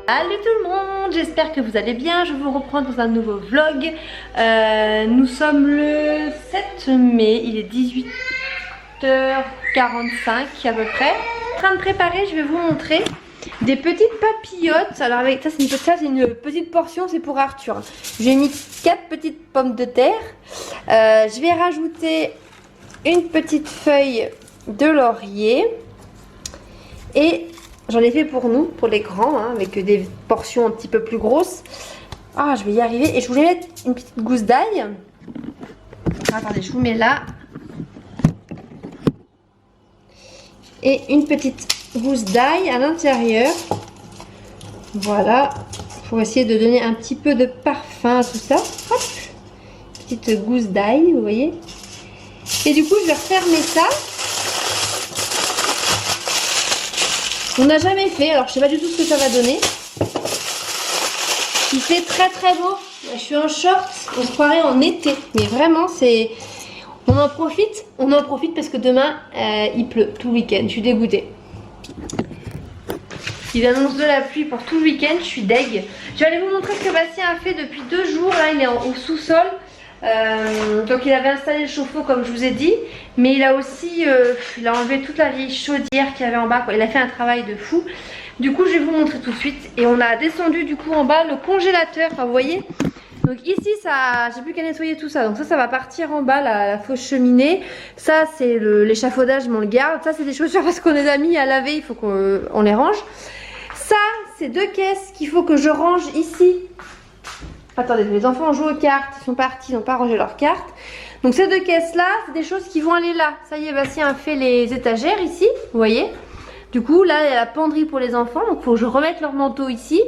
Salut tout le monde, j'espère que vous allez bien, je vous reprends dans un nouveau vlog. Nous sommes le 7 mai, il est 18h45 à peu près. En train de préparer, je vais vous montrer des petites papillotes. Alors avec ça c'est une petite portion, c'est pour Arthur. J'ai mis 4 petites pommes de terre. Je vais rajouter une petite feuille de laurier. Et j'en ai fait pour nous, pour les grands, hein, avec des portions un petit peu plus grosses. Ah, je vais y arriver. Et je voulais mettre une petite gousse d'ail. Attendez, je vous mets là. Et une petite gousse d'ail à l'intérieur. Voilà. Pour essayer de donner un petit peu de parfum à tout ça. Hop. Petite gousse d'ail, vous voyez. Et du coup, je vais refermer ça. On n'a jamais fait, alors je sais pas du tout ce que ça va donner. Il fait très très beau. Je suis en short, on se croirait en été. Mais vraiment, c'est... On en profite parce que demain, il pleut tout le week-end. Je suis dégoûtée. Il annonce de la pluie pour tout le week-end, je suis deg. Je vais aller vous montrer ce que Bastien a fait depuis 2 jours. Là, il est au sous-sol. Donc il avait installé le chauffe-eau comme je vous ai dit, mais il a aussi il a enlevé toute la vieille chaudière qu'il y avait en bas, quoi. Il a fait un travail de fou. Du coup je vais vous montrer tout de suite. Et on a descendu du coup en bas le congélateur, enfin, vous voyez. Donc ici ça, j'ai plus qu'à nettoyer tout ça. Donc ça va partir en bas, la fausse cheminée. Ça c'est l'échafaudage, mais on le garde. Ça c'est des chaussures parce qu'on les a mis à laver, il faut qu'on les range. Ça c'est 2 caisses qu'il faut que je range ici. Attendez, les enfants jouent aux cartes, ils sont partis, ils n'ont pas rangé leurs cartes. Donc ces 2 caisses là, c'est des choses qui vont aller là. Ça y est, Bastien a fait les étagères ici, vous voyez. Du coup là, il y a la penderie pour les enfants, donc il faut que je remette leur manteau ici.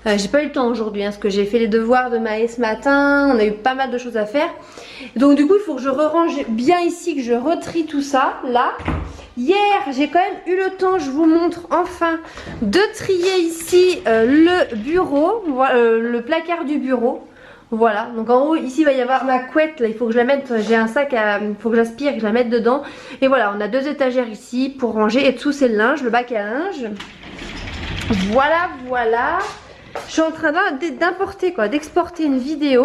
J'ai pas eu le temps aujourd'hui, hein, parce que j'ai fait les devoirs de Maë ce matin, on a eu pas mal de choses à faire. Donc du coup, il faut que je range bien ici, que je retrie tout ça, là. Hier, j'ai quand même eu le temps, je vous montre enfin, de trier ici le bureau, le placard du bureau. Voilà, donc en haut, ici, il va y avoir ma couette, là, il faut que je la mette, j'ai un sac, il faut que j'aspire, que je la mette dedans. Et voilà, on a 2 étagères ici pour ranger, et dessous, c'est le linge, le bac à linge. Voilà, voilà. Je suis en train d'importer quoi, d'exporter une vidéo.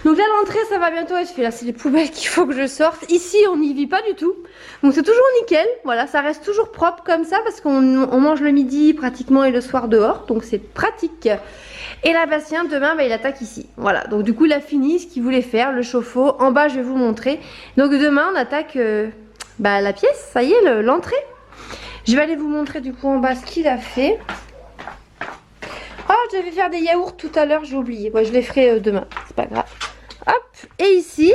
Donc là l'entrée ça va bientôt être fait. Là c'est les poubelles qu'il faut que je sorte. Ici on n'y vit pas du tout. Donc c'est toujours nickel. Voilà, ça reste toujours propre comme ça parce qu'on mange le midi pratiquement et le soir dehors. Donc c'est pratique. Et là Bastien demain il attaque ici. Voilà, donc du coup il a fini ce qu'il voulait faire, le chauffe-eau. En bas je vais vous montrer. Donc demain on attaque la pièce, ça y est, l'entrée. Je vais aller vous montrer du coup en bas ce qu'il a fait. Oh, je devais faire des yaourts tout à l'heure, j'ai oublié. Ouais, je les ferai demain, c'est pas grave. Hop, et ici,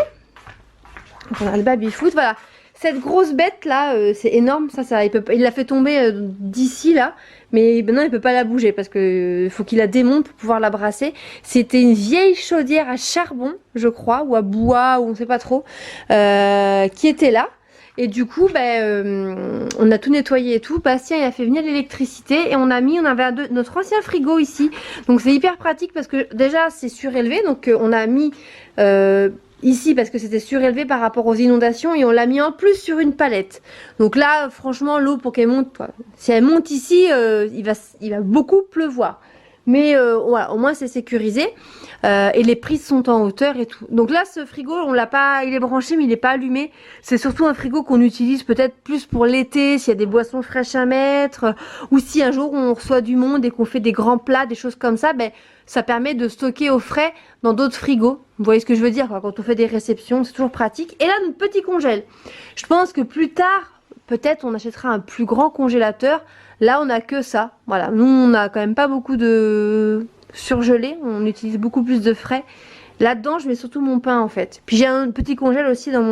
on a le baby-foot, voilà. Cette grosse bête là, c'est énorme, ça il l'a fait tomber d'ici là. Mais maintenant il peut pas la bouger parce que faut qu'il la démonte pour pouvoir la brasser. C'était une vieille chaudière à charbon, je crois, ou à bois, ou on sait pas trop, qui était là. Et du coup, on a tout nettoyé et tout. Bastien, il a fait venir l'électricité et on avait notre ancien frigo ici. Donc c'est hyper pratique parce que déjà c'est surélevé. Donc on a mis ici parce que c'était surélevé par rapport aux inondations et on l'a mis en plus sur une palette. Donc là, franchement, l'eau pour qu'elle monte, si elle monte ici, il va beaucoup pleuvoir. Mais voilà, au moins c'est sécurisé. Et les prises sont en hauteur et tout. Donc là ce frigo on l'a pas, il est branché mais il n'est pas allumé. C'est surtout un frigo qu'on utilise peut-être plus pour l'été, s'il y a des boissons fraîches à mettre, ou si un jour on reçoit du monde et qu'on fait des grands plats, des choses comme ça, ça permet de stocker au frais dans d'autres frigos. Vous voyez ce que je veux dire quoi, quand on fait des réceptions, c'est toujours pratique. Et là notre petit congèle. Je pense que plus tard, peut-être on achètera un plus grand congélateur. Là on a que ça. Voilà, nous on a quand même pas beaucoup de surgelé, on utilise beaucoup plus de frais. Là-dedans, je mets surtout mon pain en fait. Puis j'ai un petit congèle aussi dans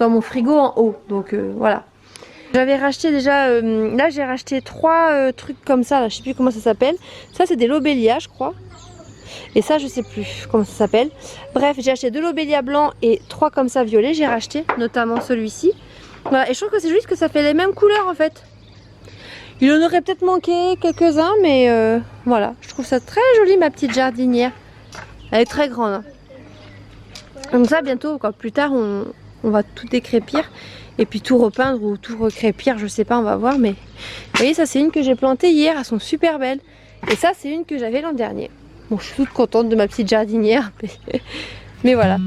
mon frigo en haut. Donc voilà. J'avais racheté déjà, là j'ai racheté 3 trucs comme ça, là, je sais plus comment ça s'appelle. Ça c'est des lobélias je crois. Et ça je sais plus comment ça s'appelle. Bref, j'ai acheté 2 lobélias blancs et 3 comme ça violets. J'ai racheté notamment celui-ci. Voilà, et je trouve que c'est juste que ça fait les mêmes couleurs en fait. Il en aurait peut-être manqué quelques-uns, mais voilà. Je trouve ça très joli, ma petite jardinière. Elle est très grande. Hein. Donc ça, bientôt, quoi. Plus tard, on va tout décrépir. Et puis tout repeindre ou tout recrépir, je sais pas, on va voir. Mais vous voyez, ça c'est une que j'ai plantée hier. Elles sont super belles. Et ça, c'est une que j'avais l'an dernier. Bon, je suis toute contente de ma petite jardinière. Mais voilà.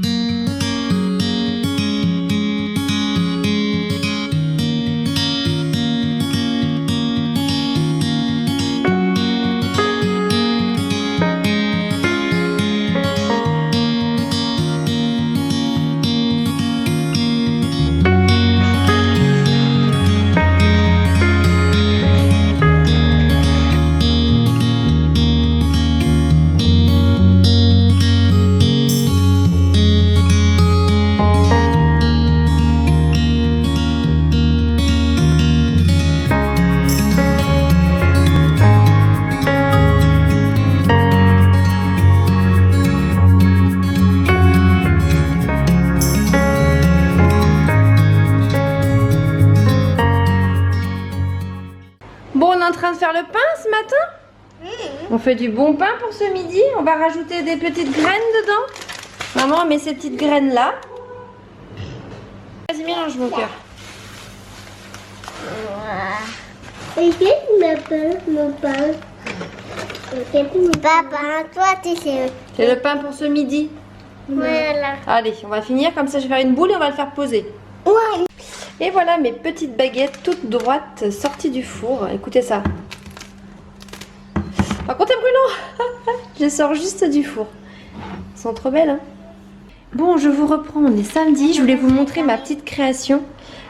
Bon, on est en train de faire le pain ce matin. On fait du bon pain pour ce midi. On va rajouter des petites graines dedans. Maman met ces petites graines là. Vas-y, mélange mon cœur. Mon pain. Papa, toi tu sais. C'est le pain pour ce midi. Voilà. Allez, on va finir. Comme ça, je vais faire une boule et on va le faire poser. Ouais. Et voilà mes petites baguettes toutes droites sorties du four. Écoutez ça. Par contre, c'est brûlant. Je les sors juste du four. Elles sont trop belles, hein. Bon, je vous reprends. On est samedi. Je voulais vous montrer ma petite création.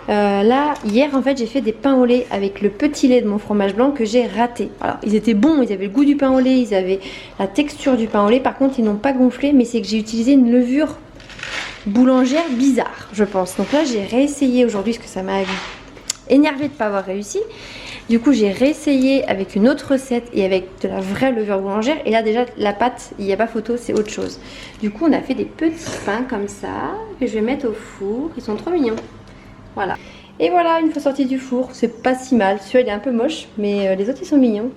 Là, hier, en fait, j'ai fait des pains au lait avec le petit lait de mon fromage blanc que j'ai raté. Alors, ils étaient bons. Ils avaient le goût du pain au lait. Ils avaient la texture du pain au lait. Par contre, ils n'ont pas gonflé. Mais c'est que j'ai utilisé une levure boulangère bizarre, je pense. Donc là, j'ai réessayé aujourd'hui parce que ça m'a énervé de ne pas avoir réussi. Du coup, j'ai réessayé avec une autre recette et avec de la vraie levure boulangère. Et là, déjà, la pâte, il n'y a pas photo, c'est autre chose. Du coup, on a fait des petits pains comme ça que je vais mettre au four. Ils sont trop mignons. Voilà. Et voilà, une fois sorti du four, c'est pas si mal. Celui-là, il est un peu moche, mais les autres, ils sont mignons.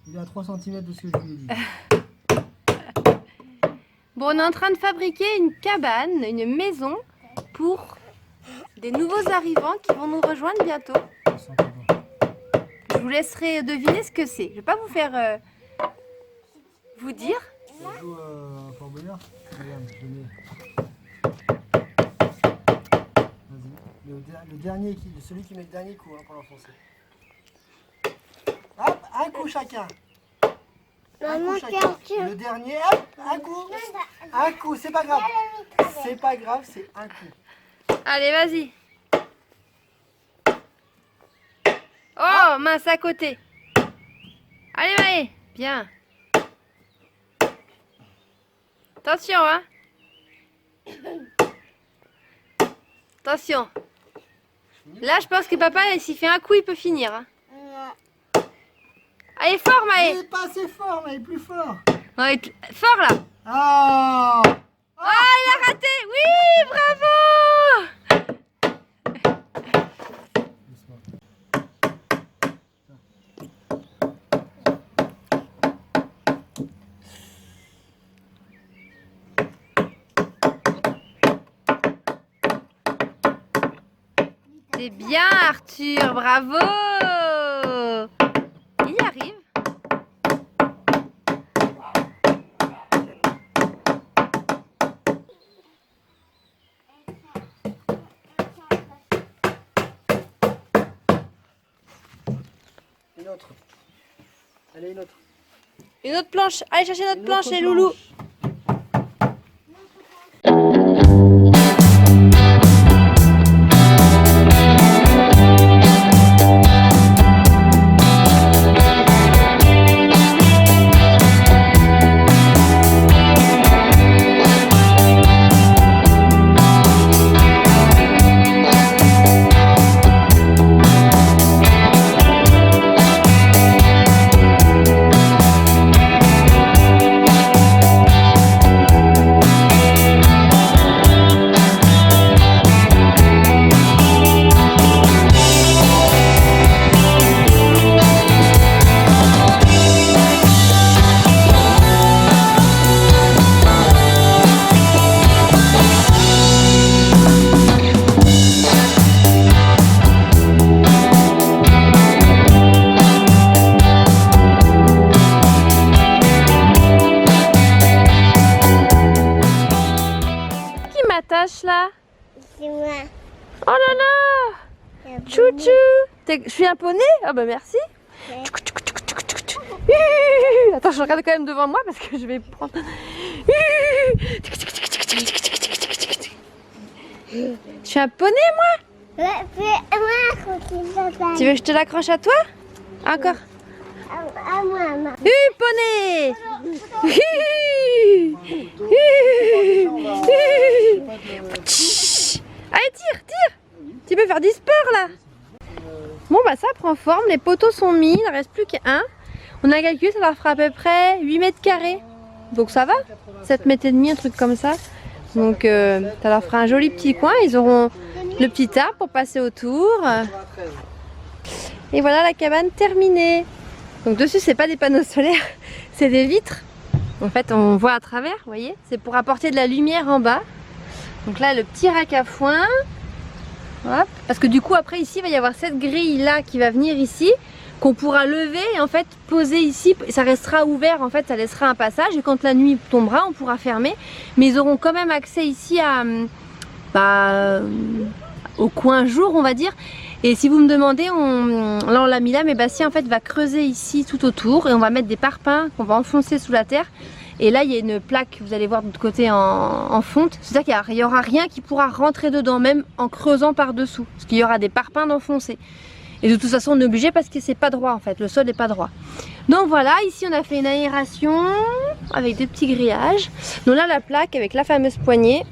Il est à 3 cm de ce que je lui ai dit. Bon, on est en train de fabriquer une cabane, une maison pour des nouveaux arrivants qui vont nous rejoindre bientôt. Je vous laisserai deviner ce que c'est. Je vais pas vous faire vous dire. On joue à Fort Boyard. Regarde, je mets. Vas-y. Le dernier, celui qui met le dernier coup, hein, pour l'enfoncer. Hop, un coup chacun. Un coup chacun. Le dernier, hop, un coup. Un coup, c'est pas grave. C'est pas grave, c'est un coup. Allez, vas-y. Oh, mince, à côté. Allez, allez. Bien. Attention, hein. Attention. Là, je pense que papa, s'il fait un coup, il peut finir. Hein. Allez, fort, Maë. Il est pas assez fort, mais il est plus fort. Ouais, fort, là. Ah, Ah, il a raté. Oui, bravo. C'est bien, Arthur, bravo. Il y arrive. Une autre. Allez, une autre. Une autre planche. Allez chercher notre Une planche, autre les loulous. Oh là là. Chouchou. Je suis un poney? Ah bah merci. Attends, je regarde quand même devant moi parce que je vais prendre. Je suis un poney moi? Tu veux que je te l'accroche à toi? Encore? À moi, maman. Poney. Allez, tire. Tu peux faire du sport là. Bon bah ça prend forme, les poteaux sont mis, il ne reste plus qu'un. On a calculé, ça leur fera à peu près 8 mètres carrés. Donc ça va, 7 mètres et demi, un truc comme ça. Donc ça leur fera un joli petit coin, ils auront le petit arbre pour passer autour. Et voilà la cabane terminée. Donc dessus c'est pas des panneaux solaires, c'est des vitres. En fait on voit à travers, vous voyez. C'est pour apporter de la lumière en bas. Donc là le petit rack à foin. Hop. Parce que du coup après ici il va y avoir cette grille là qui va venir ici, qu'on pourra lever et en fait poser ici. Ça restera ouvert, en fait ça laissera un passage et quand la nuit tombera on pourra fermer. Mais ils auront quand même accès ici à au coin jour on va dire. Et si vous me demandez, là on l'a mis là, mais Bastien en fait va creuser ici tout autour et on va mettre des parpaings qu'on va enfoncer sous la terre. Et là il y a une plaque, vous allez voir de l'autre côté en fonte. C'est-à-dire qu'il n'y aura rien qui pourra rentrer dedans, même en creusant par dessous. Parce qu'il y aura des parpaings d'enfoncer. Et de toute façon on est obligé parce que c'est pas droit en fait, le sol n'est pas droit. Donc voilà, ici on a fait une aération avec des petits grillages. Donc là la plaque avec la fameuse poignée.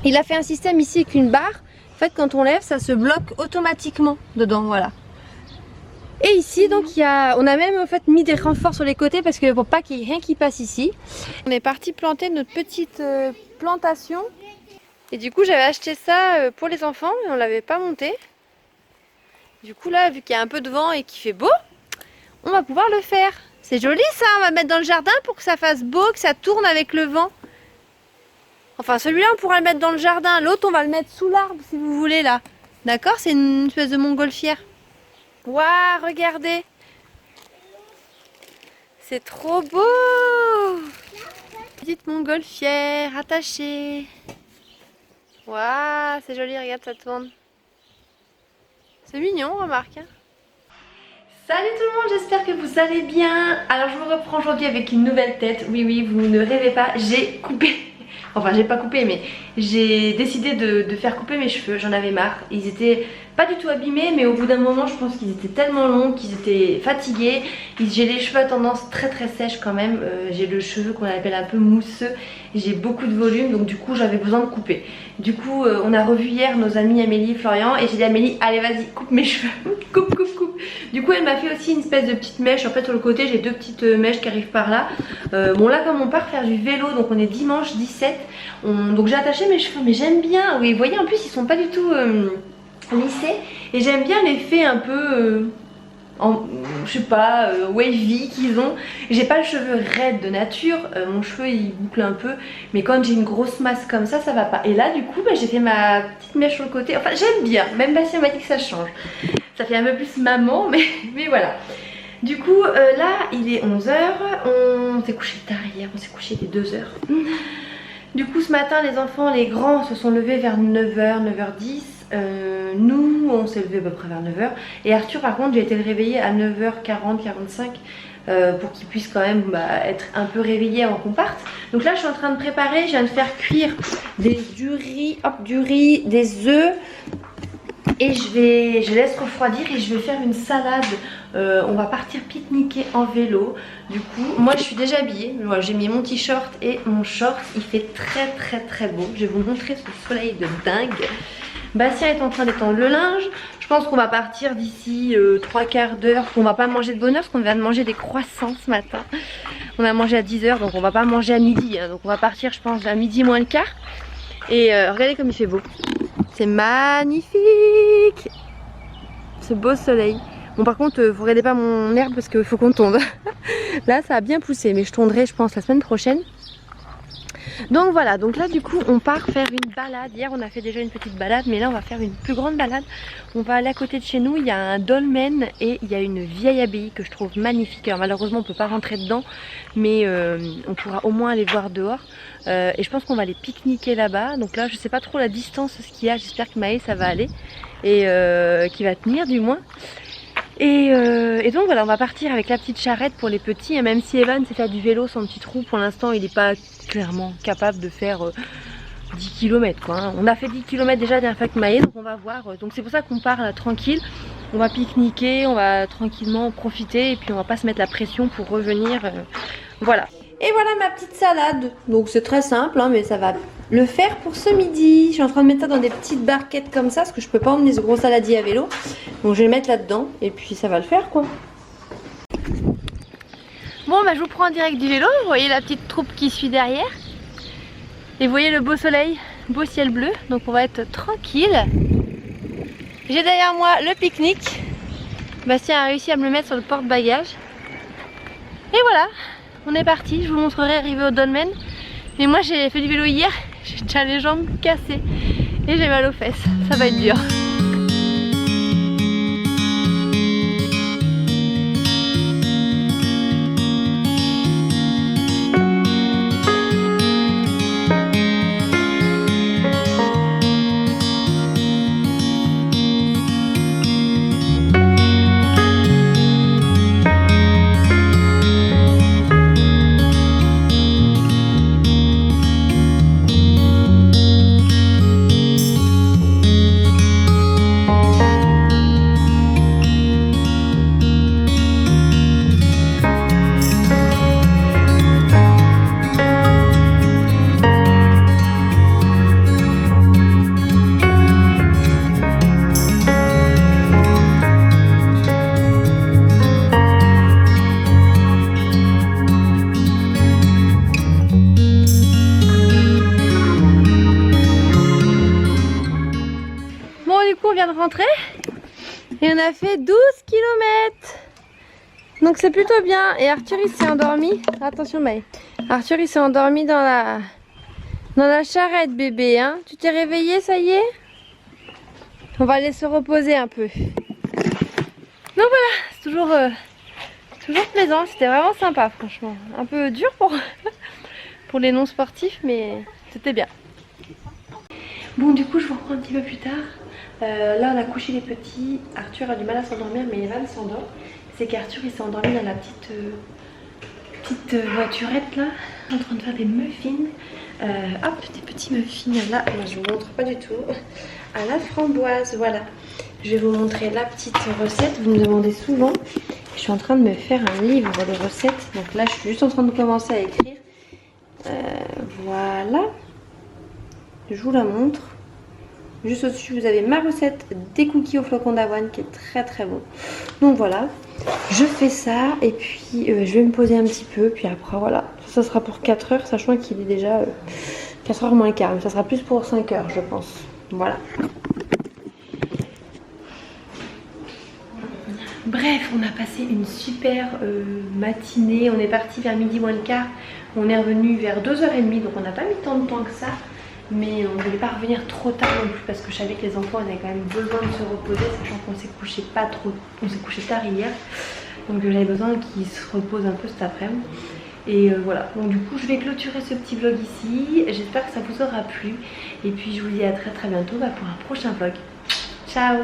Il a fait un système ici avec une barre. En fait quand on lève ça se bloque automatiquement dedans, voilà. Et ici donc on a même en fait mis des renforts sur les côtés parce que pour pas qu'il y ait rien qui passe ici. On est parti planter notre petite plantation. Et du coup j'avais acheté ça pour les enfants mais on l'avait pas monté. Du coup là vu qu'il y a un peu de vent et qu'il fait beau, on va pouvoir le faire. C'est joli ça, on va mettre dans le jardin pour que ça fasse beau, que ça tourne avec le vent. Enfin celui-là on pourra le mettre dans le jardin, l'autre on va le mettre sous l'arbre si vous voulez là. D'accord, c'est une espèce de montgolfière. Waouh, regardez. C'est trop beau. Petite montgolfière attachée. Waouh, c'est joli, regarde ça tourne. C'est mignon, remarque. Hein. Salut tout le monde, j'espère que vous allez bien. Alors je vous reprends aujourd'hui avec une nouvelle tête. Oui, vous ne rêvez pas, j'ai coupé. Enfin j'ai pas coupé mais j'ai décidé de faire couper mes cheveux, j'en avais marre. Ils étaient pas du tout abîmés mais au bout d'un moment je pense qu'ils étaient tellement longs qu'ils étaient fatigués. J'ai les cheveux à tendance très sèches quand même, j'ai le cheveu qu'on appelle un peu mousseux. J'ai beaucoup de volume donc du coup j'avais besoin de couper. Du coup on a revu hier nos amis Amélie et Florian et j'ai dit à Amélie allez vas-y coupe mes cheveux, coupe. Du coup elle m'a fait aussi une espèce de petite mèche, en fait sur le côté j'ai deux petites mèches qui arrivent par là. Bon là comme on part faire du vélo donc on est dimanche 17, donc j'ai attaché mes cheveux mais j'aime bien, oui vous voyez en plus ils sont pas du tout lissés et j'aime bien l'effet un peu je sais pas wavy qu'ils ont. J'ai pas le cheveu raide de nature, mon cheveu il boucle un peu mais quand j'ai une grosse masse comme ça va pas. Et là du coup j'ai fait ma petite mèche sur le côté, enfin j'aime bien, même Bastien m'a dit que ça change. Ça fait un peu plus maman mais voilà. Du coup là il est 11h, on s'est couché tard hier, on s'est couché dès 2h. Du coup ce matin les enfants, les grands se sont levés vers 9h, 9h10. Nous on s'est levé à peu près vers 9h. Et Arthur par contre j'ai été le réveiller à 9h40, 45 pour qu'il puisse quand même être un peu réveillé avant qu'on parte. Donc là je suis en train de préparer, je viens de faire cuire du riz, des œufs. Et je laisse refroidir et je vais faire une salade. On va partir pique-niquer en vélo. Du coup, moi je suis déjà habillée. J'ai mis mon t-shirt et mon short. Il fait très beau. Je vais vous montrer ce soleil de dingue. Bastien est en train d'étendre le linge. Je pense qu'on va partir d'ici 3/4 d'heure. On va pas manger de bonne heure parce qu'on vient de manger des croissants ce matin. On a mangé à 10h donc on va pas manger à midi. Hein. Donc on va partir je pense à midi moins le quart. Et regardez comme il fait beau. C'est magnifique. Ce beau soleil. Bon par contre vous regardez pas mon herbe parce qu'il faut qu'on tonde. Là ça a bien poussé mais je tonderai je pense la semaine prochaine. Donc voilà, donc là du coup on part faire une balade. Hier on a fait déjà une petite balade, mais là on va faire une plus grande balade. On va aller à côté de chez nous, il y a un dolmen et il y a une vieille abbaye que je trouve magnifique. Alors malheureusement on peut pas rentrer dedans, mais on pourra au moins aller voir dehors. Et je pense qu'on va aller pique-niquer là-bas. Donc là je sais pas trop la distance ce qu'il y a, j'espère que Maë ça va aller et qu'il va tenir du moins. Et donc voilà, on va partir avec la petite charrette pour les petits. Et même si Evan sait faire du vélo sans petit trou, pour l'instant il n'est pas clairement capable de faire 10 km quoi, hein. On a fait 10 km déjà la dernière fois avec Maë, donc on va voir. Donc c'est pour ça qu'on part là tranquille. On va pique-niquer, on va tranquillement profiter et puis on va pas se mettre la pression pour revenir. Voilà. Et voilà ma petite salade. Donc c'est très simple hein, mais ça va le faire pour ce midi. Je suis en train de mettre ça dans des petites barquettes comme ça parce que je peux pas emmener ce gros saladier à vélo. Donc je vais le mettre là-dedans et puis ça va le faire quoi. Bon bah je vous prends en direct du vélo. Vous voyez la petite troupe qui suit derrière. Et vous voyez le beau soleil, beau ciel bleu. Donc on va être tranquille. J'ai derrière moi le pique-nique. Bastien a réussi à me le mettre sur le porte-bagages. Et voilà. On est parti, je vous montrerai arrivé au dolmen. Mais moi j'ai fait du vélo hier, j'ai déjà les jambes cassées et j'ai mal aux fesses, ça va être dur. On vient de rentrer et on a fait 12 km. Donc c'est plutôt bien. Et Arthur il s'est endormi. Attention Maë. Arthur il s'est endormi dans la charrette bébé hein. Tu t'es réveillé, ça y est? On va aller se reposer un peu. Donc voilà, c'est toujours plaisant. C'était vraiment sympa franchement. Un peu dur pour les non sportifs mais c'était bien. Bon du coup je vous reprends un petit peu plus tard. Là on a couché les petits, Arthur a du mal à s'endormir mais Evan s'endort. C'est qu'Arthur il s'est endormi dans la petite voiturette là, en train de faire des muffins. Hop, des petits muffins là, moi je vous montre pas du tout, à la framboise, voilà. Je vais vous montrer la petite recette, vous me demandez souvent. Je suis en train de me faire un livre de recettes, donc là je suis juste en train de commencer à écrire. Voilà, je vous la montre. Juste au-dessus vous avez ma recette des cookies au flocon d'avoine qui est très très bon. Donc voilà, je fais ça et puis je vais me poser un petit peu. Puis après voilà, ça sera pour 4 heures sachant qu'il est déjà 4 heures moins le quart. Mais ça sera plus pour 5 heures je pense. Voilà. Bref, on a passé une super matinée. On est parti vers midi moins le quart. On est revenu vers 2h30 donc on n'a pas mis tant de temps que ça. Mais on ne voulait pas revenir trop tard non plus parce que je savais que les enfants avaient quand même besoin de se reposer, sachant qu'on s'est couché pas trop, on s'est couché tard hier, donc j'avais besoin qu'ils se reposent un peu cet après-midi. Et voilà, donc du coup je vais clôturer ce petit vlog ici, j'espère que ça vous aura plu et puis je vous dis à très bientôt pour un prochain vlog. Ciao.